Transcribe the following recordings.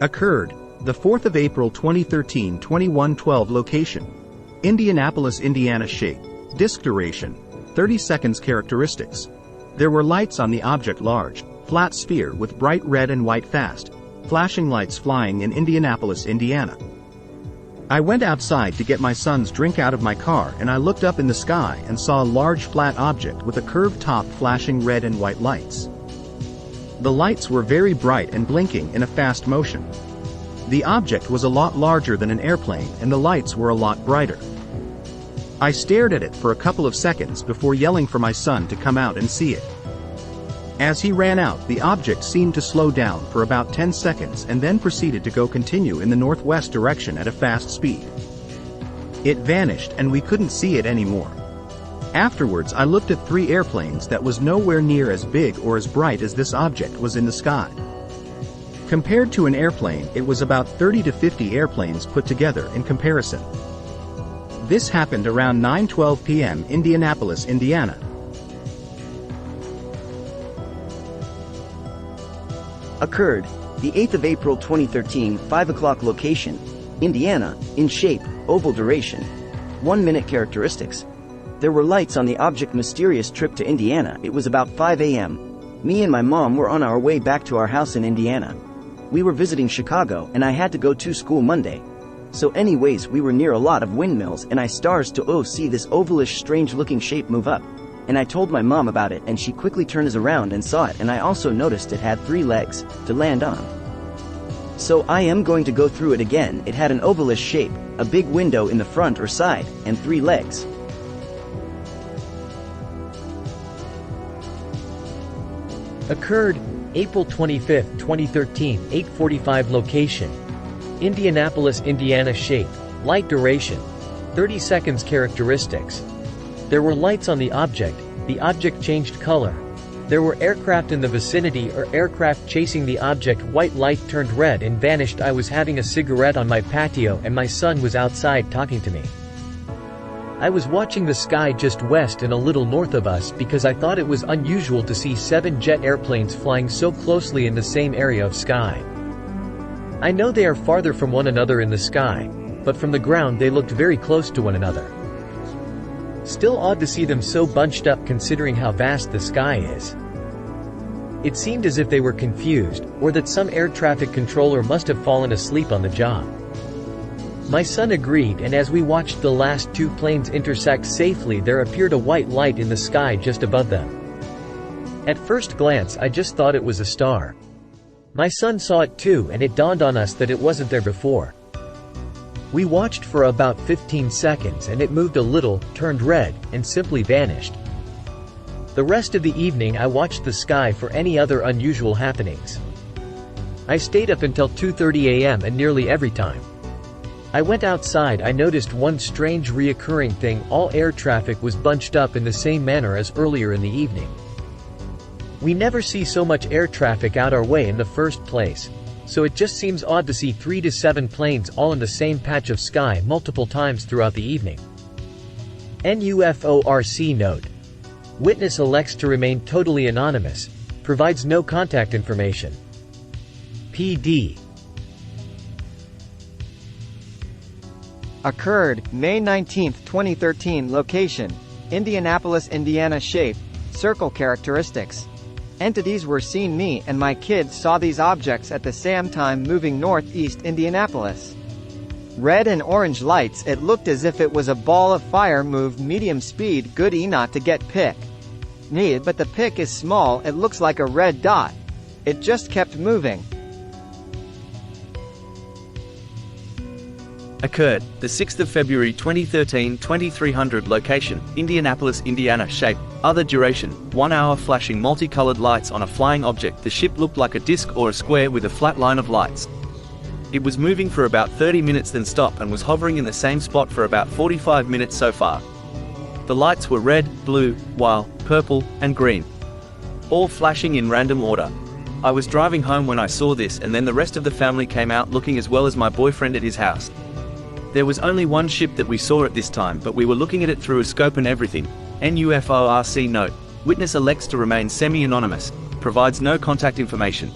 Occurred, the 4th of April 2013, 2112. Location: Indianapolis, Indiana. Shape, disk duration, 30 seconds. Characteristics: there were lights on the object. Large, flat sphere with bright red and white fast, flashing lights flying in Indianapolis, Indiana. I went outside to get my son's drink out of my car and I looked up in the sky and saw a large flat object with a curved top flashing red and white lights. The lights were very bright and blinking in a fast motion. The object was a lot larger than an airplane and the lights were a lot brighter. I stared at it for a couple of seconds before yelling for my son to come out and see it. As he ran out, the object seemed to slow down for about 10 seconds and then proceeded to continue in the northwest direction at a fast speed. It vanished and we couldn't see it anymore. Afterwards I looked at 3 airplanes that was nowhere near as big or as bright as this object was in the sky. Compared to an airplane, it was about 30 to 50 airplanes put together in comparison. This happened around 9:12 p.m. Indianapolis, Indiana. Occurred, the 8th of April 2013, 5 o'clock. Location: Indiana. In shape, oval. Duration, 1 minute. Characteristics: there were lights on the object. Mysterious trip to Indiana. It was about 5 a.m. Me and my mom were on our way back to our house in Indiana. We were visiting Chicago and I had to go to school Monday. So anyways, we were near a lot of windmills and I stars to see this ovalish strange looking shape move up. And I told my mom about it and she quickly turns around and saw it, and I also noticed it had 3 legs to land on. So I am going to go through it again. It had an ovalish shape, a big window in the front or side, and 3 legs. Occurred, April 25, 2013, 8:45. Location: Indianapolis, Indiana. Shape, light. Duration, 30 seconds. Characteristics: there were lights on the object. The object changed color. There were aircraft in the vicinity or aircraft chasing the object. White light turned red and vanished. I was having a cigarette on my patio and my son was outside talking to me. I was watching the sky just west and a little north of us because I thought it was unusual to see 7 jet airplanes flying so closely in the same area of sky. I know they are farther from one another in the sky, but from the ground they looked very close to one another. Still odd to see them so bunched up considering how vast the sky is. It seemed as if they were confused, or that some air traffic controller must have fallen asleep on the job. My son agreed, and as we watched the last 2 planes intersect safely, there appeared a white light in the sky just above them. At first glance I just thought it was a star. My son saw it too, and it dawned on us that it wasn't there before. We watched for about 15 seconds and it moved a little, turned red, and simply vanished. The rest of the evening I watched the sky for any other unusual happenings. I stayed up until 2:30 a.m. and nearly every time I went outside I noticed one strange reoccurring thing: all air traffic was bunched up in the same manner as earlier in the evening. We never see so much air traffic out our way in the first place, so it just seems odd to see 3 to 7 planes all in the same patch of sky multiple times throughout the evening. NUFORC note: witness elects to remain totally anonymous, provides no contact information. PD. Occurred, May 19, 2013. Location: Indianapolis, Indiana. Shape, circle. Characteristics: entities were seen. Me and my kids saw these objects at the same time moving northeast Indianapolis. Red and orange lights. It looked as if it was a ball of fire moved medium speed. Good not to get pick. But the pick is small, it looks like a red dot. It just kept moving. Occurred, the 6th of February 2013, 2300. Location: Indianapolis, Indiana. Shape, other. Duration, 1 hour. Flashing multicolored lights on a flying object. The ship looked like a disc or a square with a flat line of lights. It was moving for about 30 minutes then stopped and was hovering in the same spot for about 45 minutes so far. The lights were red, blue, white, purple, and green, all flashing in random order. I was driving home when I saw this, and then the rest of the family came out looking, as well as my boyfriend at his house. There was only one ship that we saw at this time, but we were looking at it through a scope and everything. NUFORC note. Witness elects to remain semi-anonymous. Provides no contact information.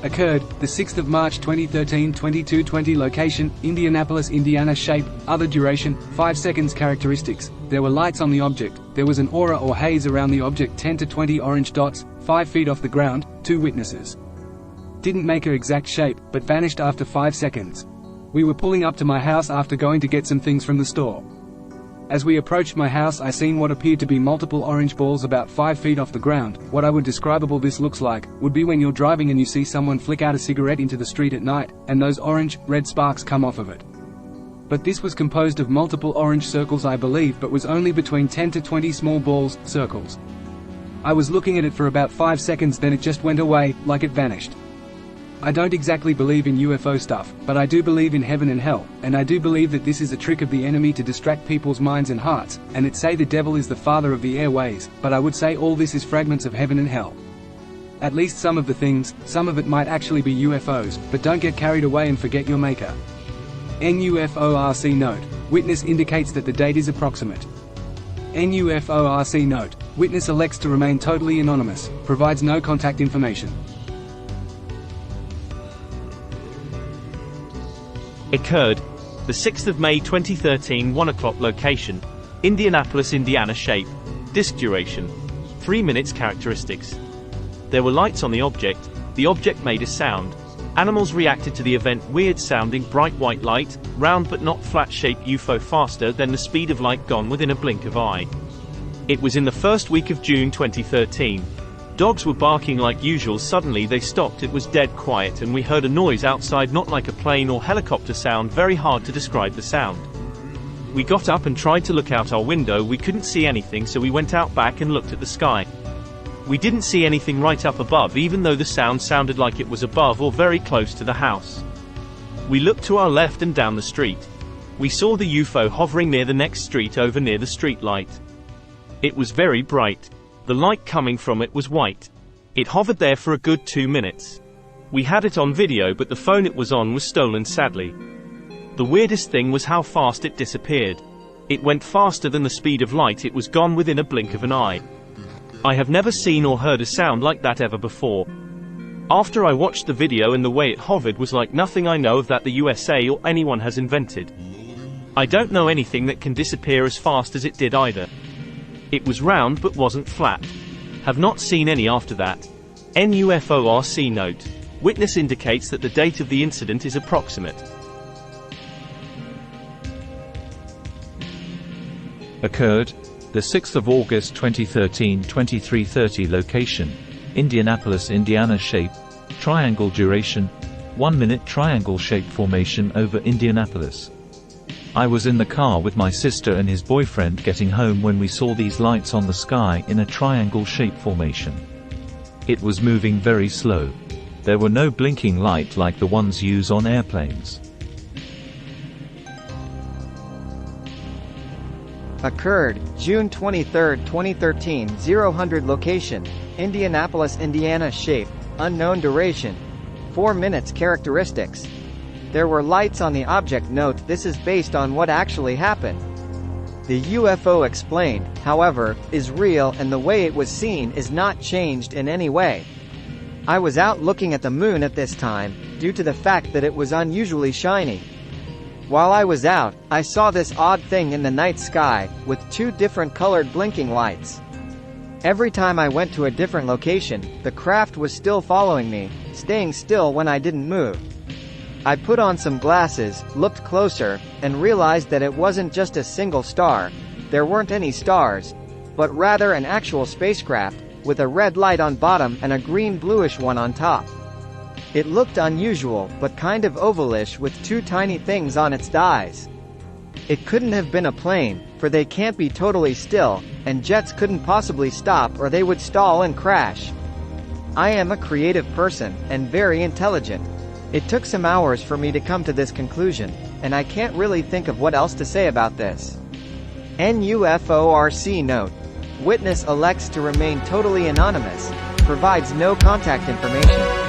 Occurred, the 6th of March 2013, 22:20. Location, Indianapolis, Indiana. Shape, other duration, 5 seconds. Characteristics, there were lights on the object, there was an aura or haze around the object. 10 to 20 orange dots, 5 feet off the ground. 2 witnesses. Didn't make her exact shape, but vanished after 5 seconds. We were pulling up to my house after going to get some things from the store. As we approached my house, I seen what appeared to be multiple orange balls about 5 feet off the ground. What I would describable this looks like, would be when you're driving and you see someone flick out a cigarette into the street at night, and those orange, red sparks come off of it. But this was composed of multiple orange circles, I believe, but was only between 10 to 20 small balls, circles. I was looking at it for about 5 seconds, then it just went away, like it vanished. I don't exactly believe in UFO stuff, but I do believe in heaven and hell, and I do believe that this is a trick of the enemy to distract people's minds and hearts, and it say the devil is the father of the airways, but I would say all this is fragments of heaven and hell. At least some of the things, some of it might actually be UFOs, but don't get carried away and forget your maker. NUFORC note. Witness indicates that the date is approximate. NUFORC note. Witness elects to remain totally anonymous, provides no contact information. Occurred, the 6th of May 2013, 1 o'clock. Location, Indianapolis, Indiana. Shape, disk duration, 3 minutes. Characteristics, there were lights on the object made a sound. Animals reacted to the event. Weird sounding bright white light, round but not flat shape UFO, faster than the speed of light, gone within a blink of eye. It was in the first week of June 2013. Dogs were barking like usual. Suddenly they stopped. It was dead quiet and we heard a noise outside, not like a plane or helicopter sound, very hard to describe the sound. We got up and tried to look out our window. We couldn't see anything, so we went out back and looked at the sky. We didn't see anything right up above, even though the sound sounded like it was above or very close to the house. We looked to our left and down the street. We saw the UFO hovering near the next street over, near the street light. It was very bright. The light coming from it was white. It hovered there for a good 2 minutes. We had it on video, but the phone it was on was stolen, sadly. The weirdest thing was how fast it disappeared. It went faster than the speed of light. It was gone within a blink of an eye. I have never seen or heard a sound like that ever before. After I watched the video, and the way it hovered was like nothing I know of that the USA or anyone has invented. I don't know anything that can disappear as fast as it did either. It was round but wasn't flat. Have not seen any after that. NUFORC note. Witness indicates that the date of the incident is approximate. Occurred, the 6th of August 2013, 23:30. Location, Indianapolis, Indiana. Shape, triangle. Duration, 1 minute. Triangle shape formation over Indianapolis. I was in the car with my sister and his boyfriend getting home when we saw these lights on the sky in a triangle shape formation. It was moving very slow. There were no blinking light like the ones used on airplanes. Occurred, June 23, 2013, 0000. Location, Indianapolis, Indiana. Shape, unknown. Duration, 4 minutes. Characteristics, there were lights on the object. Note, this is based on what actually happened. The UFO explained, however, is real, and the way it was seen is not changed in any way. I was out looking at the moon at this time, due to the fact that it was unusually shiny. While I was out, I saw this odd thing in the night sky, with 2 different colored blinking lights. Every time I went to a different location, the craft was still following me, staying still when I didn't move. I put on some glasses, looked closer, and realized that it wasn't just a single star. There weren't any stars, but rather an actual spacecraft, with a red light on bottom and a green-bluish one on top. It looked unusual, but kind of ovalish, with 2 tiny things on its dies. It couldn't have been a plane, for they can't be totally still, and jets couldn't possibly stop or they would stall and crash. I am a creative person, and very intelligent. It took some hours for me to come to this conclusion, and I can't really think of what else to say about this. NUFORC note. Witness elects to remain totally anonymous, provides no contact information.